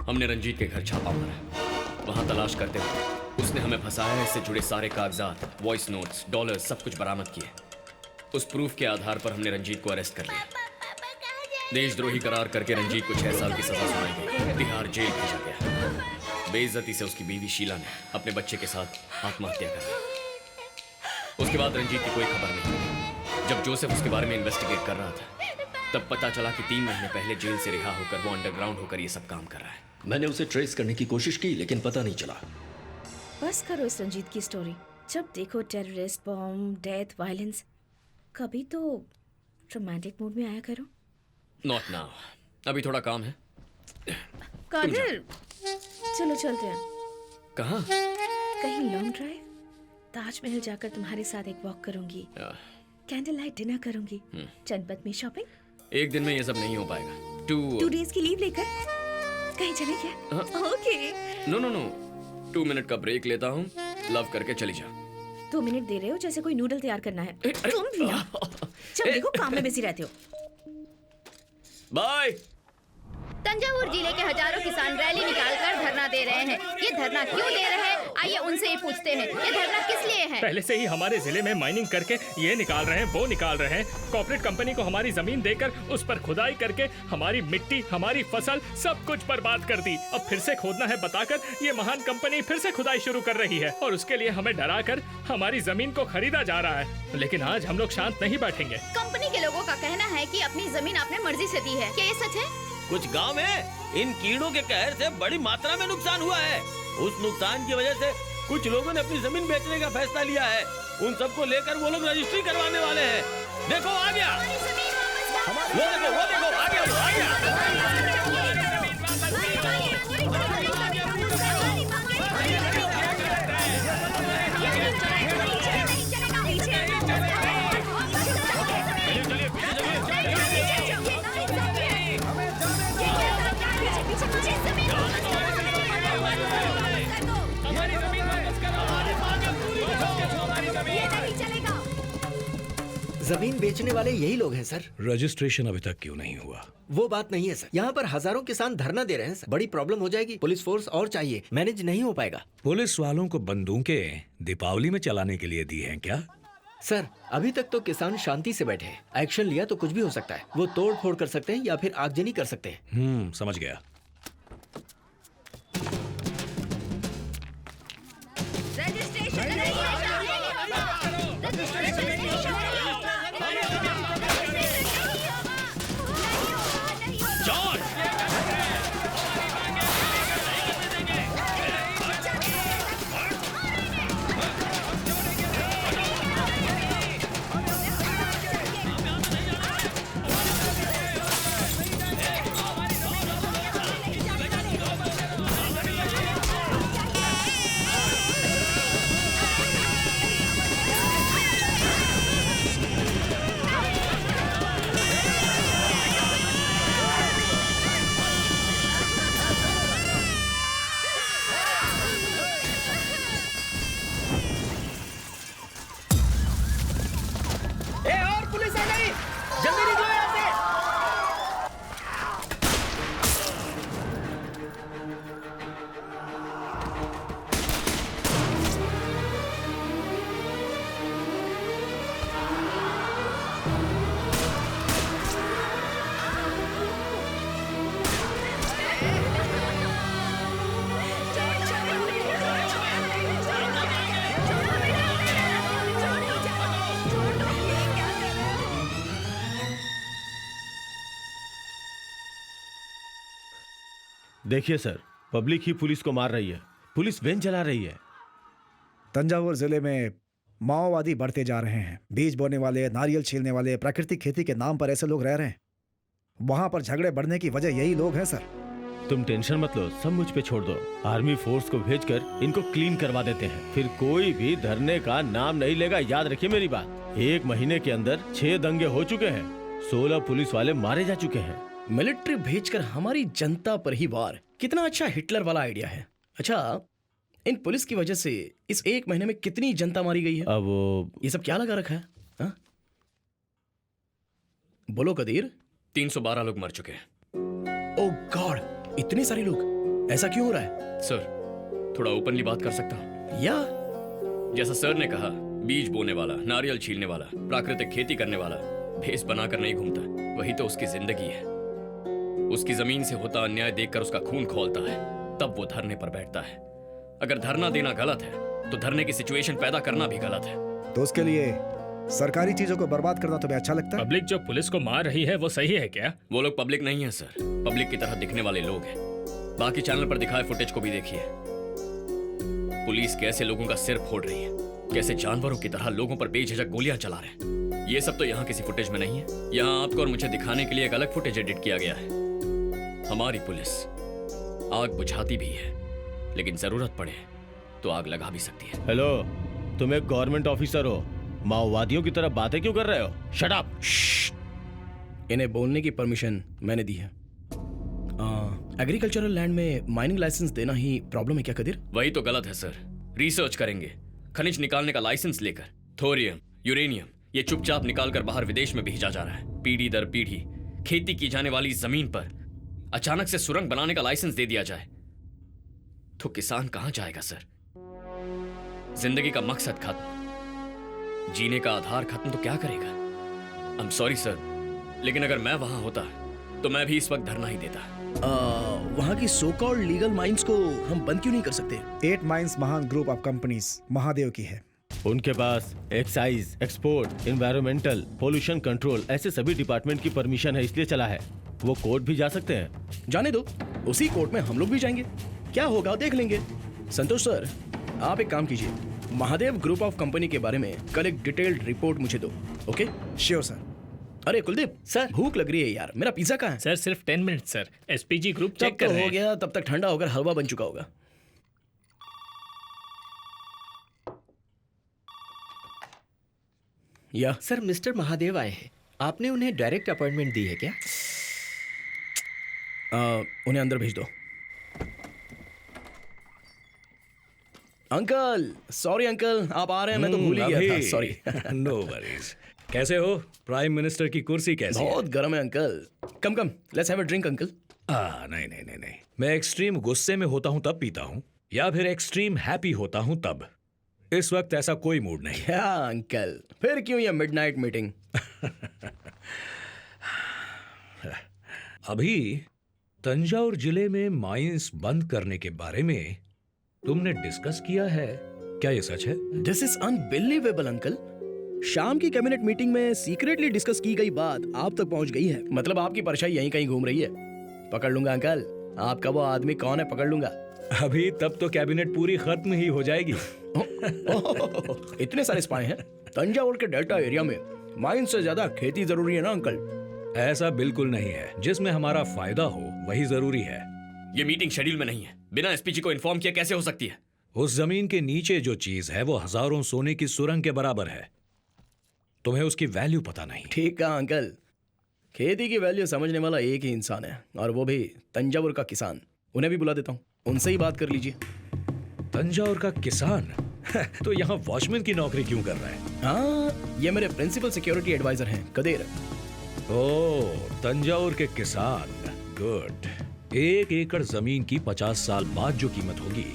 हमने रंजीत के घर छापा मारा। वहां तलाश करते हुए उसने हमें फंसाया। इससे जुड़े सारे कागजात, वॉइस नोट्स, डॉलर्स सब कुछ बरामद किए। उस प्रूफ के आधार पर हमने रंजीत को अरेस्ट कर लिया। देशद्रोही करार करके रंजीत को 6 साल की सजा सुनाई गई। तिहाड़ जेल भेजा गया। बेइज्जती से उसकी बीवी शीला ने अपने बच्चे के साथ आत्महत्या कर ली। उसके बाद रंजीत की कोई खबर नहीं। जब जोसेफ उसके बारे में इन्वेस्टिगेट कर रहा था तब पता चला कि 3 महीने पहले जेल से रिहा होकर वो अंडरग्राउंड होकर ये सब काम कर रहा है। मैंने उसे ट्रेस करने की कोशिश की लेकिन पता नहीं चला। बस करो इस रंजीत की स्टोरी। जब देखो टेररिस्ट, बॉम्ब, डेथ, वायलेंस। कभी तो रोमांटिक मूड में आया करो। नॉट नाउ, अभी थोड़ा काम है। कादिर, चलो चलते हैं। कहाँ? कहीं लॉन्ग ड्राइव। ताजमहल जाकर तुम्हारे साथ एक वॉक करूंगी। कैंडल लाइट डिनर करूंगी। जनपद में शॉपिंग। एक दिन में ये सब नहीं हो पाएगा। 2 डेज की लीव लेकर कहीं चले क्या? ओके। नो 2 मिनट का ब्रेक लेता हूँ। लव करके चली जा। 2 मिनट दे रहे हो जैसे कोई नूडल तैयार करना है। तुम भी ना। जब देखो काम में बिजी रहते हो। बाय। तंजावुर जिले के हजारों किसान रैली निकालकर धरना दे रहे हैं। ये धरना क्यों दे रहे हैं? आइए उनसे ही पूछते हैं। ये धरना किस लिए है? पहले से ही हमारे जिले में माइनिंग करके ये निकाल रहे हैं, वो निकाल रहे हैं। कॉर्पोरेट कंपनी को हमारी जमीन देकर उस पर खुदाई करके हमारी मिट्टी, हमारी फसल सब कुछ बर्बाद कर दी। अब फिर से खोदना है बताकर ये महान कंपनी फिर से खुदाई शुरू कर रही है और उसके लिए हमें डरा कर हमारी जमीन को खरीदा जा रहा है। लेकिन आज हम लोग शांत नहीं बैठेंगे। कंपनी के लोगों का कहना है कि अपनी जमीन आपने मर्जी से दी है। क्या ये सच है? कुछ गांव में इन कीड़ों के कहर से बड़ी मात्रा में नुकसान हुआ है। उस नुकसान की वजह से कुछ लोगों ने अपनी जमीन बेचने का फैसला लिया है। उन सबको लेकर वो लोग रजिस्ट्री करवाने वाले हैं। देखो आ गया, वो देखो आ गया। जमीन बेचने वाले यही लोग हैं सर। रजिस्ट्रेशन अभी तक क्यों नहीं हुआ? वो बात नहीं है सर। यहाँ पर हजारों किसान धरना दे रहे हैं सर। बड़ी प्रॉब्लम हो जाएगी। पुलिस फोर्स और चाहिए, मैनेज नहीं हो पाएगा। पुलिस वालों को बंदूकें दीपावली में चलाने के लिए दी हैं क्या? सर अभी तक तो किसान शांति से बैठे हैं। एक्शन लिया तो कुछ भी हो सकता है। वो तोड़ फोड़ कर सकते हैं या फिर आगजनी कर सकते हैं। समझ गया। देखिए सर, पब्लिक ही पुलिस को मार रही है। पुलिस वैन चला रही है। तंजावुर जिले में माओवादी बढ़ते जा रहे हैं। बीज बोने वाले, नारियल छीलने वाले, प्राकृतिक खेती के नाम पर ऐसे लोग रह रहे हैं। वहां पर झगड़े बढ़ने की वजह यही लोग हैं सर। तुम टेंशन मत लो, सब मुझ पे छोड़ दो। आर्मी फोर्स को भेजकर इनको क्लीन करवा देते हैं। फिर कोई भी धरने का नाम नहीं लेगा। याद रखिए मेरी बात। 1 महीने के अंदर 6 दंगे हो चुके हैं। 16 पुलिस वाले मारे जा चुके हैं। मिलिट्री भेजकर हमारी जनता पर ही वार, कितना अच्छा हिटलर वाला आइडिया है। अच्छा, इन पुलिस की वजह से इस 1 महीने में कितनी जनता मारी गई है? अब ये सब क्या लगा रखा है? हा? बोलो कदीर। 312 लोग मर चुके हैं। ओह गॉड, इतने सारे लोग। ऐसा क्यों हो रहा है? सर, थोड़ा ओपनली बात कर सकता हूँ? या जैसा सर ने कहा, बीज बोने वाला, नारियल छीलने वाला, प्राकृतिक खेती करने वाला भेष बनाकर नहीं घूमता, वही तो उसकी जिंदगी है। उसकी जमीन से होता अन्याय देखकर उसका खून खौलता है, तब वो धरने पर बैठता है। अगर धरना देना गलत है तो धरने की सिचुएशन पैदा करना भी गलत है। तो उसके लिए सरकारी चीजों को बर्बाद करना तुम्हें अच्छा लगता है? पब्लिक जो पुलिस को मार रही है वो सही है क्या? वो लोग पब्लिक नहीं है सर, पब्लिक की तरह दिखने वाले लोग हैं। बाकी चैनल पर दिखाए फुटेज को भी देखिए। पुलिस कैसे लोगों का सिर फोड़ रही है, कैसे जानवरों की तरह लोगों पर बेझिझक गोलियां चला रहे हैं। ये सब तो यहाँ किसी फुटेज में नहीं है। यहाँ आपको और मुझे दिखाने के लिए एक अलग फुटेज एडिट किया गया है। हमारी पुलिस आग बुझाती भी है, लेकिन जरूरत पड़े तो आग लगा भी सकती है। हेलो, तुम एक गवर्नमेंट ऑफिसर हो, माओवादियों की तरह बातें क्यों कर रहे हो? Shut up. इन्हें बोलने की परमिशन मैंने दी है। एग्रीकल्चरल लैंड में माइनिंग लाइसेंस देना ही प्रॉब्लम है क्या कदीर? वही तो गलत है सर। रिसर्च करेंगे, खनिज निकालने का लाइसेंस लेकर थोरियम, यूरेनियम ये चुपचाप निकालकर बाहर विदेश में भेजा जा रहा है। पीढ़ी दर पीढ़ी खेती की जाने वाली जमीन पर अचानक से सुरंग बनाने का लाइसेंस दे दिया जाए तो किसान कहां जाएगा सर? जिंदगी का मकसद खत्म, जीने का आधार खत्म, तो क्या करेगा? आई एम सॉरी सर, लेकिन अगर मैं वहां होता तो मैं भी इस वक्त धरना ही देता। वहाँ की सो कॉल्ड लीगल माइंस को हम बंद क्यों नहीं कर सकते? 8 माइंस महान ग्रुप ऑफ कंपनीज महादेव की है। उनके पास excise, export, environmental, pollution control ऐसे सभी डिपार्टमेंट की परमिशन है, इसलिए चला है। वो कोर्ट भी जा सकते हैं। जाने दो, उसी कोर्ट में हम लोग भी जाएंगे, क्या होगा देख लेंगे। संतोष सर, आप एक काम कीजिए, महादेव ग्रुप ऑफ कंपनी के बारे में कल एक डिटेल्ड रिपोर्ट मुझे दो। ओके? Sure sir. अरे कुलदीप सर, भूख लग रही है यार, मेरा पिज्जा कहाँ है? सर सिर्फ 10 मिनट सर, एसपीजी ग्रुप तब चेक कर तो रहे हो हैं। गया, तब तक ठंडा होकर हलवा बन चुका होगा। या सर, मिस्टर महादेव आए हैं। आपने उन्हें डायरेक्ट अपॉइंटमेंट दी है क्या? उन्हें अंदर भेज दो। अंकल, सॉरी अंकल, आप आ रहे हैं, मैं तो भूल ही गया था, सॉरी। No worries. कैसे हो? प्राइम मिनिस्टर की कुर्सी कैसी है? बहुत गर्म है uncle. Come come, let's have a drink uncle. नहीं नहीं नहीं नहीं, मैं एक्सट्रीम गुस्से में होता हूँ तब पीता हूँ, या फिर एक्सट्रीम हैप्पी होता हूँ तब। इस वक्त ऐसा कोई मूड नहीं। क्या अंकल, फिर क्यों ये मिडनाइट मीटिंग? अभी तंजावुर जिले में माइंस बंद करने के बारे में तुमने डिस्कस किया है क्या? ये सच है? This is unbelievable uncle. शाम की कैबिनेट मीटिंग में सीक्रेटली डिस्कस की गई बात आप तक पहुंच गई है। मतलब आपकी परछाई यहीं कहीं घूम रही है। पकड़ लूंगा अंकल, आपका वो आदमी कौन है, पकड़ लूंगा। अभी तब तो कैबिनेट पूरी खत्म ही हो जाएगी। इतने सारे स्पाई हैं तंजावुर के डेल्टा एरिया में। माइन से ज्यादा खेती जरूरी है ना अंकल? ऐसा बिल्कुल नहीं है, जिसमें हमारा फायदा हो वही जरूरी है। ये मीटिंग शेड्यूल में नहीं है, बिना एसपीजी को इन्फॉर्म किया कैसे हो सकती है? उस जमीन के नीचे जो चीज है वो हजारों सोने की सुरंग के बराबर है। तुम्हें उसकी वैल्यू पता नहीं। ठीक है अंकल, खेती की वैल्यू समझने वाला एक ही इंसान है, और वो भी तंजावुर का किसान। उन्हें भी बुला देता हूँ, उनसे ही बात कर लीजिए। तंजावुर का किसान? तो यहाँ वॉचमैन की नौकरी क्यों कर रहा है? हाँ, ये मेरे प्रिंसिपल सिक्योरिटी एडवाइजर हैं, कदेर। ओह, तंजावुर के किसान, गुड। 1 एकड़ जमीन की 50 साल बाद जो कीमत होगी,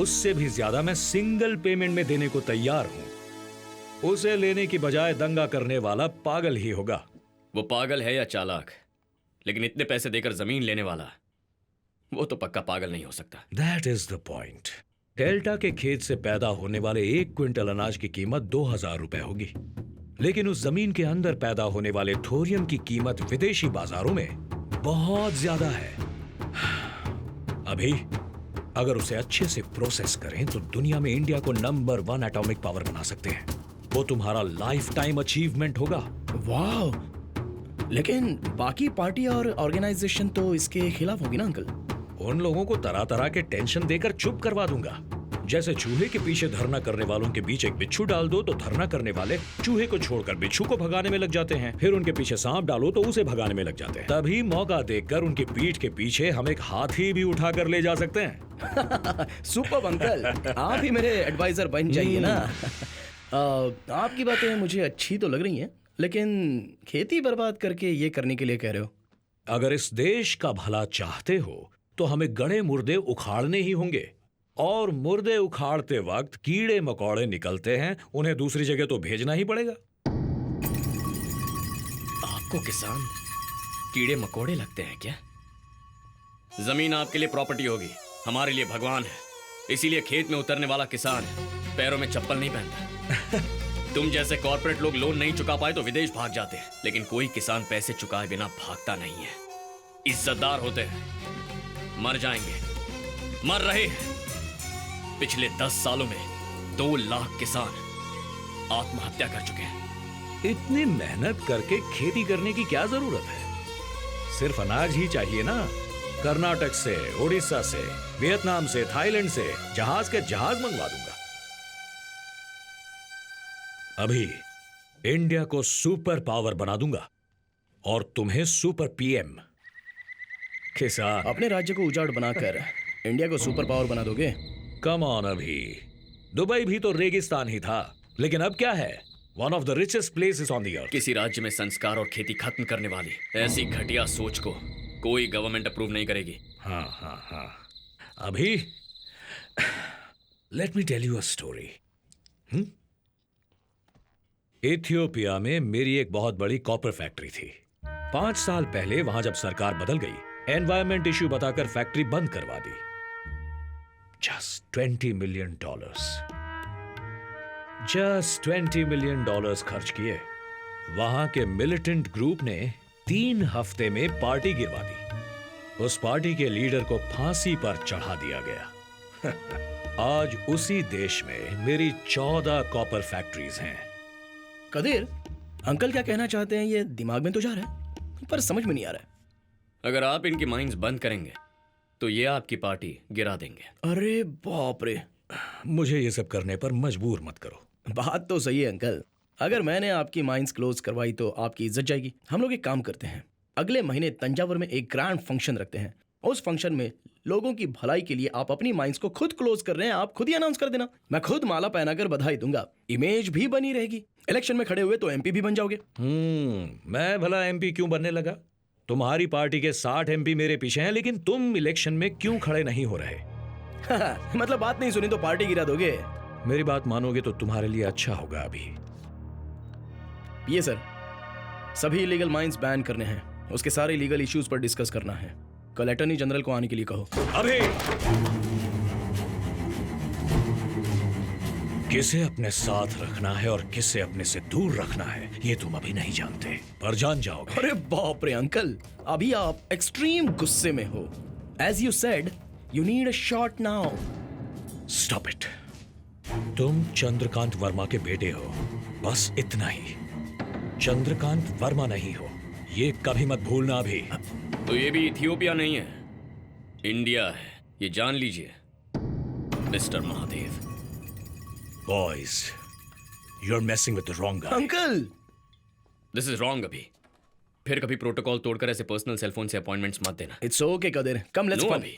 उससे भी ज्यादा मैं सिंगल पेमेंट में देने को तैयार हूँ। उसे लेने की बजाय दंगा करने वाला पागल ही होगा। वो पागल है या चालाक, लेकिन इतने पैसे देकर जमीन लेने वाला, वो तो पक्का पागल नहीं हो सकता। That is the point. Delta के खेत से पैदा होने वाले 1 क्विंटल अनाज की कीमत 2000 रुपए होगी, लेकिन उस जमीन के अंदर पैदा होने वाले थोरियम की कीमत विदेशी बाजारों में बहुत ज्यादा है। अभी अगर उसे अच्छे से प्रोसेस करें तो दुनिया में इंडिया को नंबर 1 एटॉमिक पावर बना सकते हैं। वो तुम्हारा लाइफ टाइम अचीवमेंट होगा। वाह, लेकिन बाकी पार्टी और ऑर्गेनाइजेशन तो इसके खिलाफ होगी ना अंकल? उन लोगों को तरह तरह के टेंशन देकर चुप करवा दूंगा। जैसे चूहे के पीछे धरना करने वालों के बीच एक बिच्छू डाल दो तो धरना करने वाले चूहे को छोड़कर बिच्छू को भगाने में लग जाते हैं, फिर उनके पीछे सांप डालो तो उसे भगाने में लग जाते हैं। तभी मौका देखकर उनकी पीठ के पीछे हम एक हाथी भी उठा कर ले जा सकते हैं। सुपर अंकल, आप ही मेरे एडवाइजर बन जाइए ना। आपकी बातें मुझे अच्छी तो लग रही हैं, लेकिन खेती बर्बाद करके ये करने के लिए कह रहे हो? अगर इस देश का भला चाहते हो तो हमें गड़े मुर्दे उखाड़ने ही होंगे, और मुर्दे उखाड़ते वक्त कीड़े मकोड़े निकलते हैं, उन्हें दूसरी जगह तो भेजना ही पड़ेगा। आपको किसान कीड़े मकोड़े लगते हैं क्या? जमीन आपके लिए प्रॉपर्टी होगी, हमारे लिए भगवान है। इसीलिए खेत में उतरने वाला किसान पैरों में चप्पल नहीं पहनता। तुम जैसे कॉर्पोरेट लोग लोन नहीं चुका पाए तो विदेश भाग जाते हैं, लेकिन कोई किसान पैसे चुकाए बिना भागता नहीं है। इज्जतदार होते हैं, मर जाएंगे, मर रहे हैं। पिछले 10 सालों में 2 लाख किसान आत्महत्या कर चुके हैं। इतनी मेहनत करके खेती करने की क्या जरूरत है? सिर्फ अनाज ही चाहिए ना। कर्नाटक से, उड़ीसा से, वियतनाम से, थाईलैंड से जहाज के जहाज मंगवा दूंगा। अभी इंडिया को सुपर पावर बना दूंगा और तुम्हें सुपर पीएम। किसान, अपने राज्य को उजाड़ बनाकर इंडिया को सुपर पावर बना दोगे? कम ऑन अभी। दुबई भी तो रेगिस्तान ही था, लेकिन अब क्या है? One of the richest places on the earth. किसी राज्य में संस्कार और खेती खत्म करने वाली ऐसी घटिया सोच को कोई गवर्नमेंट अप्रूव नहीं करेगी। हाँ। अभी let me tell you a story. Ethiopia में मेरी एक बहुत बड़ी कॉपर फैक्ट्री थी। 5 साल पहले वहां जब सरकार बदल गई, एनवायरमेंट इश्यू बताकर फैक्ट्री बंद करवा दी। Just $20 million. जस्ट $20 मिलियन खर्च किए। वहां के मिलिटेंट ग्रुप ने 3 हफ्ते में पार्टी गिरवा दी। उस पार्टी के लीडर को फांसी पर चढ़ा दिया गया। आज उसी देश में मेरी 14 कॉपर फैक्ट्रीज हैं। कदीर, अंकल क्या कहना चाहते हैं ये दिमाग में तो जा रहा है, पर समझ में नहीं आ रहा है। अगर आप इनकी माइंस बंद करेंगे तो ये आपकी पार्टी गिरा देंगे। अरे बाप रे, मुझे ये सब करने पर मजबूर मत करो। बात तो सही है अंकल। अगर मैंने आपकी माइंस क्लोज करवाई तो आपकी इज्जत जाएगी। हम लोग एक काम करते हैं, अगले महीने तंजावुर में एक ग्रैंड फंक्शन रखते हैं। उस फंक्शन में लोगों की भलाई के लिए आप अपनी माइंस को खुद क्लोज कर रहे हैं, आप खुद ही अनाउंस कर देना। मैं खुद माला पहनाकर बधाई दूंगा, इमेज भी बनी रहेगी। इलेक्शन में खड़े हुए तो एमपी भी बन जाओगे। मैं भला एमपी क्यों बनने लगा? तुम्हारी पार्टी के 60 एमपी मेरे पीछे हैं, लेकिन तुम इलेक्शन में क्यों खड़े नहीं हो रहे? मतलब बात नहीं सुनी तो पार्टी गिरा दोगे? मेरी बात मानोगे तो तुम्हारे लिए अच्छा होगा। अभी ये सर, सभी इलीगल माइंस बैन करने हैं, उसके सारे लीगल इश्यूज पर डिस्कस करना है। कल अटॉर्नी जनरल को आने के लिए कहो। अभी किसे अपने साथ रखना है और किसे अपने से दूर रखना है ये तुम अभी नहीं जानते, पर जान जाओगे। अरे बाप रे अंकल, अभी आप एक्सट्रीम गुस्से में हो। As you said, you need a shot now. Stop it. तुम चंद्रकांत वर्मा के बेटे हो, बस इतना ही। चंद्रकांत वर्मा नहीं हो, ये कभी मत भूलना। अभी तो ये भी इथियोपिया नहीं है, इंडिया है, ये जान लीजिए mister Mahadev. Boys, you are messing with the wrong guy. Uncle, this is wrong. अभी फिर कभी प्रोटोकॉल तोड़कर ऐसे पर्सनल सेलफोन से अपॉइंटमेंट्स मत देना। इट्स ओके कदर, कम लेट्स नो फन। अभी,